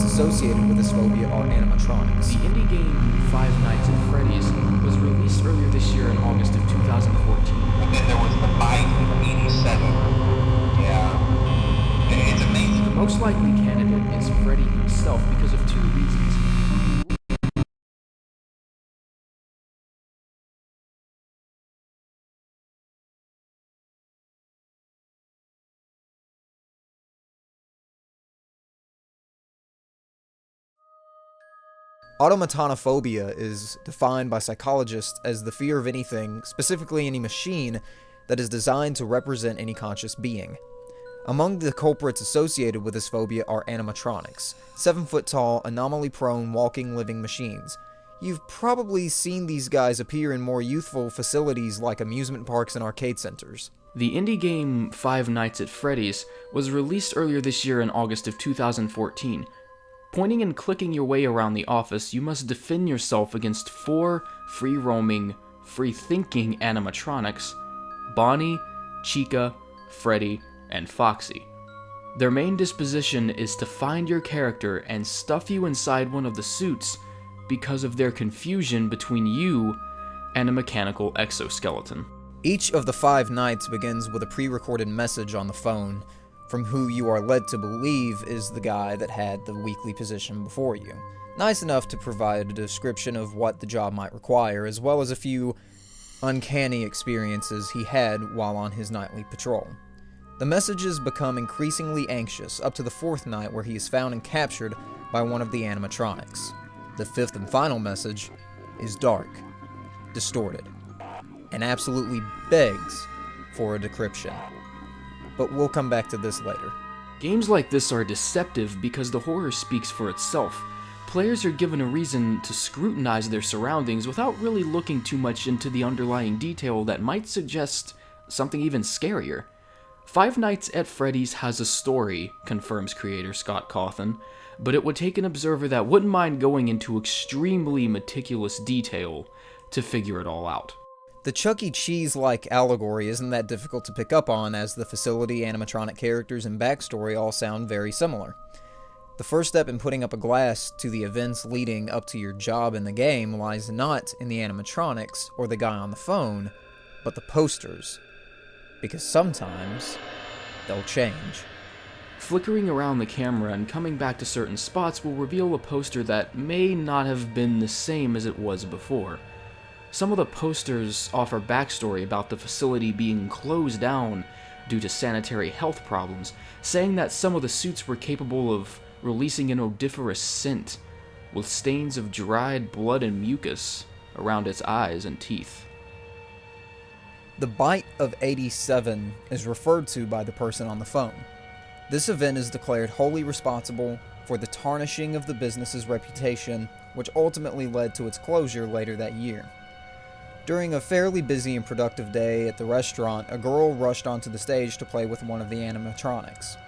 culprits associated with this phobia are animatronics. The indie game Five Nights at Freddy's was released earlier this year in August of 2014. And then there was the bite of 87. Yeah. It's amazing. The most likely candidate is Freddy himself because of two reasons. Automatonophobia is defined by psychologists as the fear of anything, specifically any machine, that is designed to represent any conscious being. Among the culprits associated with this phobia are animatronics, 7-foot-tall, anomaly-prone, walking living machines. You've probably seen these guys appear in more youthful facilities like amusement parks and arcade centers. The indie game Five Nights at Freddy's was released earlier this year in August of 2014. Pointing and clicking your way around the office, you must defend yourself against 4 free-roaming, free-thinking animatronics: Bonnie, Chica, Freddy, and Foxy. Their main disposition is to find your character and stuff you inside one of the suits because of their confusion between you and a mechanical exoskeleton. Each of the 5 nights begins with a pre-recorded message on the phone from who you are led to believe is the guy that had the weekly position before you. Nice enough to provide a description of what the job might require, as well as a few uncanny experiences he had while on his nightly patrol. The messages become increasingly anxious, up to the 4th night where he is found and captured by one of the animatronics. The 5th and final message is dark, distorted, and absolutely begs for a decryption. But we'll come back to this later. Games like this are deceptive because the horror speaks for itself. Players are given a reason to scrutinize their surroundings without really looking too much into the underlying detail that might suggest something even scarier. Five Nights at Freddy's has a story, confirms creator Scott Cawthon, but it would take an observer that wouldn't mind going into extremely meticulous detail to figure it all out. The Chuck E. Cheese-like allegory isn't that difficult to pick up on, as the facility, animatronic characters, and backstory all sound very similar. The first step in putting up a glass to the events leading up to your job in the game lies not in the animatronics or the guy on the phone, but the posters. Because sometimes they'll change. Flickering around the camera and coming back to certain spots will reveal a poster that may not have been the same as it was before. Some of the posters offer backstory about the facility being closed down due to sanitary health problems, saying that some of the suits were capable of releasing an odoriferous scent, with stains of dried blood and mucus around its eyes and teeth. The bite of 87 is referred to by the person on the phone. This event is declared wholly responsible for the tarnishing of the business's reputation, which ultimately led to its closure later that year. During a fairly busy and productive day at the restaurant, a girl rushed onto the stage to play with one of the animatronics.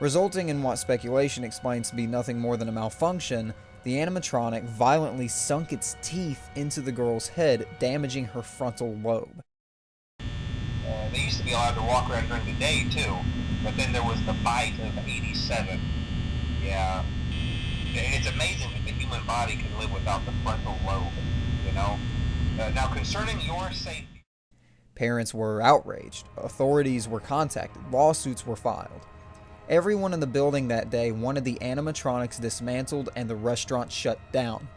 Resulting in what speculation explains to be nothing more than a malfunction, the animatronic violently sunk its teeth into the girl's head, damaging her frontal lobe. They used to be allowed to walk around during the day, too. But then there was the bite of 87. Yeah. It's amazing that the human body can live without the frontal lobe, you know? Now, concerning your safety... Parents were outraged, authorities were contacted, lawsuits were filed. Everyone in the building that day wanted the animatronics dismantled and the restaurant shut down.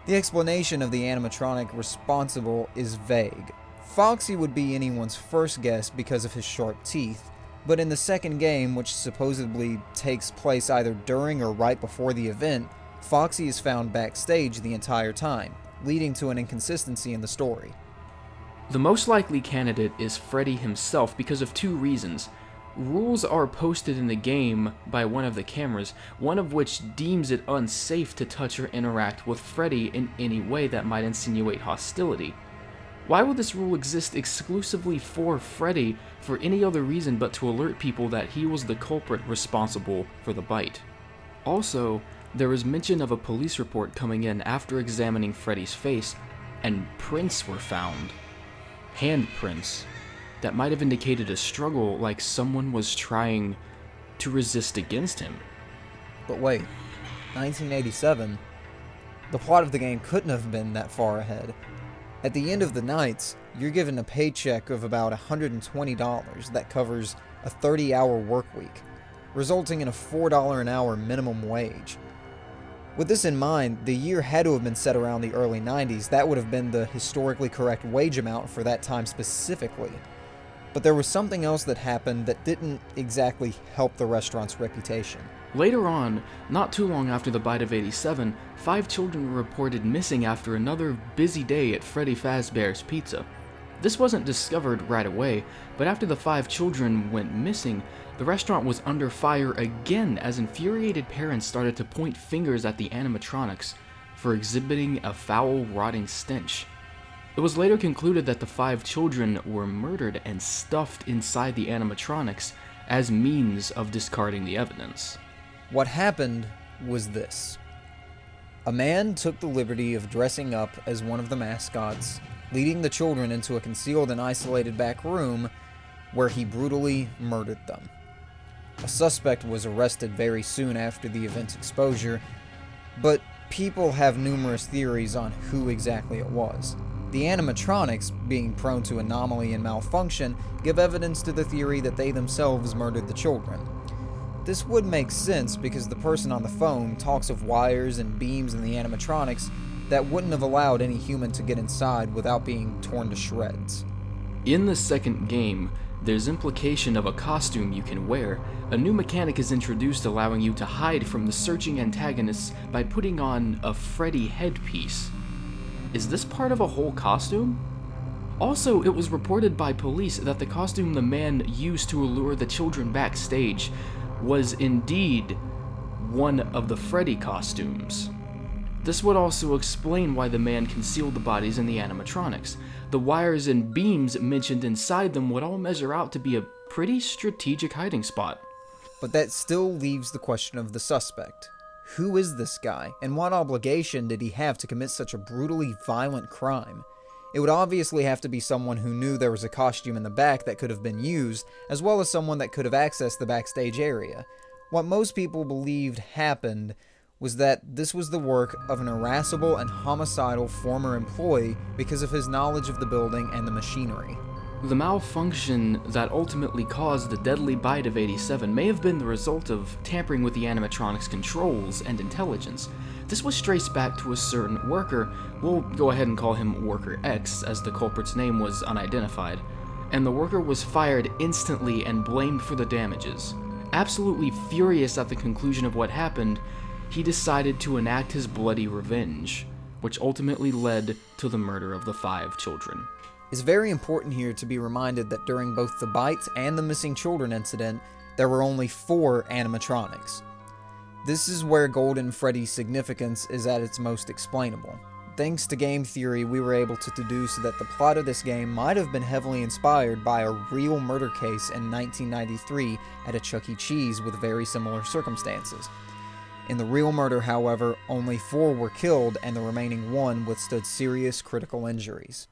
The explanation of the animatronic responsible is vague. Foxy would be anyone's first guess because of his sharp teeth, but in the second game, which supposedly takes place either during or right before the event, Foxy is found backstage the entire time, leading to an inconsistency in the story. The most likely candidate is Freddy himself because of two reasons. Rules are posted in the game by one of the cameras, one of which deems it unsafe to touch or interact with Freddy in any way that might insinuate hostility. Why would this rule exist exclusively for Freddy for any other reason but to alert people that he was the culprit responsible for the bite? Also, there is mention of a police report coming in after examining Freddy's face, and prints were found. Handprints that might have indicated a struggle, like someone was trying to resist against him. But wait, 1987? The plot of the game couldn't have been that far ahead. At the end of the nights, you're given a paycheck of about $120 that covers a 30-hour work week, resulting in a $4 an hour minimum wage. With this in mind, the year had to have been set around the early 90s. That would have been the historically correct wage amount for that time specifically. But there was something else that happened that didn't exactly help the restaurant's reputation. Later on, not too long after the bite of 87, 5 children were reported missing after another busy day at Freddy Fazbear's Pizza. This wasn't discovered right away, but after the 5 children went missing, the restaurant was under fire again as infuriated parents started to point fingers at the animatronics for exhibiting a foul, rotting stench. It was later concluded that the 5 children were murdered and stuffed inside the animatronics as means of discarding the evidence. What happened was this. A man took the liberty of dressing up as one of the mascots, leading the children into a concealed and isolated back room where he brutally murdered them. A suspect was arrested very soon after the event's exposure, but people have numerous theories on who exactly it was. The animatronics, being prone to anomaly and malfunction, give evidence to the theory that they themselves murdered the children. This would make sense because the person on the phone talks of wires and beams in the animatronics that wouldn't have allowed any human to get inside without being torn to shreds. In the second game, there's implication of a costume you can wear. A new mechanic is introduced allowing you to hide from the searching antagonists by putting on a Freddy headpiece. Is this part of a whole costume? Also, it was reported by police that the costume the man used to allure the children backstage was indeed one of the Freddy costumes. This would also explain why the man concealed the bodies in the animatronics. The wires and beams mentioned inside them would all measure out to be a pretty strategic hiding spot. But that still leaves the question of the suspect. Who is this guy, and what obligation did he have to commit such a brutally violent crime? It would obviously have to be someone who knew there was a costume in the back that could have been used, as well as someone that could have accessed the backstage area. What most people believed happened was that this was the work of an irascible and homicidal former employee because of his knowledge of the building and the machinery. The malfunction that ultimately caused the deadly bite of 87 may have been the result of tampering with the animatronics' controls and intelligence. This was traced back to a certain worker. We'll go ahead and call him Worker X, as the culprit's name was unidentified, and the worker was fired instantly and blamed for the damages. Absolutely furious at the conclusion of what happened, he decided to enact his bloody revenge, which ultimately led to the murder of the 5 children. It's very important here to be reminded that during both the bite and the missing children incident, there were only 4 animatronics. This is where Golden Freddy's significance is at its most explainable. Thanks to game theory, we were able to deduce that the plot of this game might have been heavily inspired by a real murder case in 1993 at a Chuck E. Cheese with very similar circumstances. In the real murder, however, only 4 were killed and the remaining 1 withstood serious critical injuries.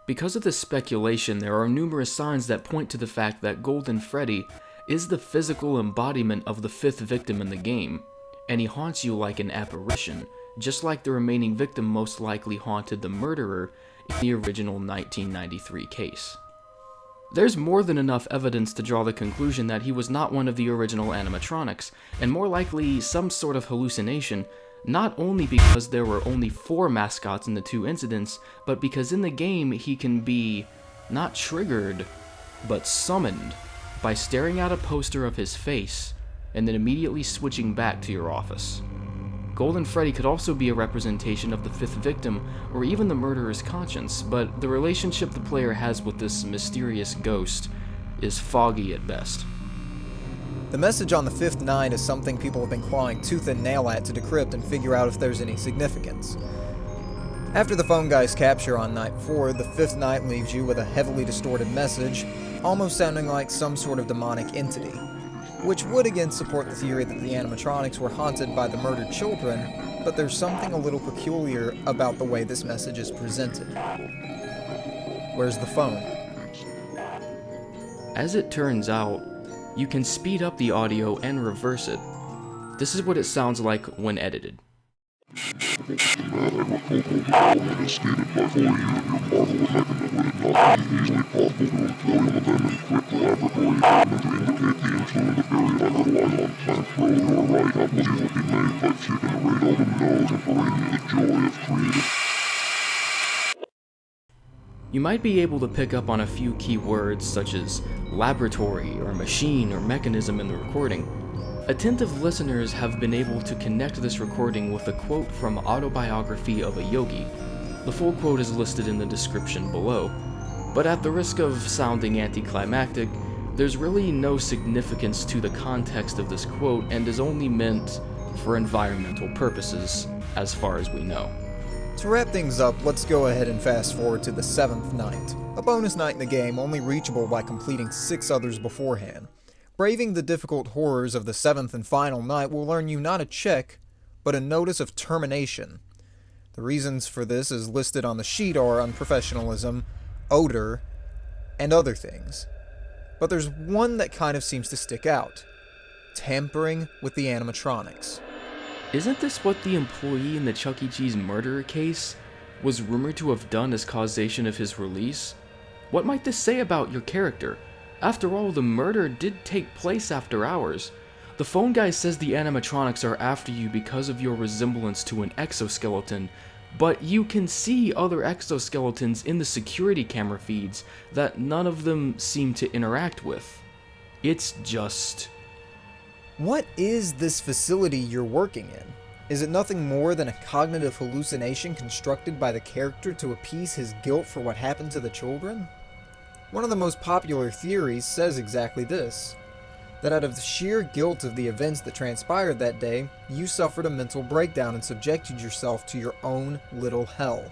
Because of this speculation, there are numerous signs that point to the fact that Golden Freddy is the physical embodiment of the 5th victim in the game, and he haunts you like an apparition, just like the remaining victim most likely haunted the murderer in the original 1993 case. There's more than enough evidence to draw the conclusion that he was not one of the original animatronics, and more likely some sort of hallucination, not only because there were only 4 mascots in the 2 incidents, but because in the game he can be not triggered, but summoned by staring at a poster of his face and then immediately switching back to your office. Golden Freddy could also be a representation of the 5th victim or even the murderer's conscience, but the relationship the player has with this mysterious ghost is foggy at best. The message on the 5th night is something people have been clawing tooth and nail at to decrypt and figure out if there's any significance. After the phone guy's capture on night 4, the 5th night leaves you with a heavily distorted message, almost sounding like some sort of demonic entity, which would again support the theory that the animatronics were haunted by the murdered children, but there's something a little peculiar about the way this message is presented. Where's the phone? As it turns out, you can speed up the audio and reverse it. This is what it sounds like when edited. You might be able to pick up on a few key words such as laboratory or machine or mechanism in the recording. Attentive listeners have been able to connect this recording with a quote from Autobiography of a Yogi. The full quote is listed in the description below, but at the risk of sounding anticlimactic, there's really no significance to the context of this quote and is only meant for environmental purposes, as far as we know. To wrap things up, let's go ahead and fast forward to the 7th night, a bonus night in the game only reachable by completing 6 others beforehand. Braving the difficult horrors of the 7th and final night will earn you not a check, but a notice of termination. The reasons for this as listed on the sheet are unprofessionalism, odor, and other things. But there's one that kind of seems to stick out: tampering with the animatronics. Isn't this what the employee in the Chuck E. Cheese murder case was rumored to have done as causation of his release? What might this say about your character? After all, the murder did take place after hours. The phone guy says the animatronics are after you because of your resemblance to an exoskeleton, but you can see other exoskeletons in the security camera feeds that none of them seem to interact with. It's just... What is this facility you're working in? Is it nothing more than a cognitive hallucination constructed by the character to appease his guilt for what happened to the children? One of the most popular theories says exactly this: that out of the sheer guilt of the events that transpired that day, you suffered a mental breakdown and subjected yourself to your own little hell,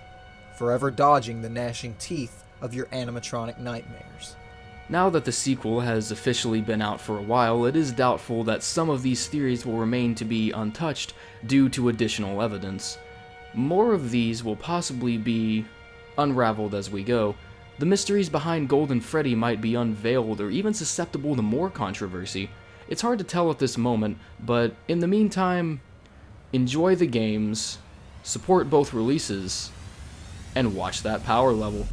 forever dodging the gnashing teeth of your animatronic nightmares. Now that the sequel has officially been out for a while, it is doubtful that some of these theories will remain to be untouched due to additional evidence. More of these will possibly be unraveled as we go. The mysteries behind Golden Freddy might be unveiled or even susceptible to more controversy. It's hard to tell at this moment, but in the meantime, enjoy the games, support both releases, and watch that power level.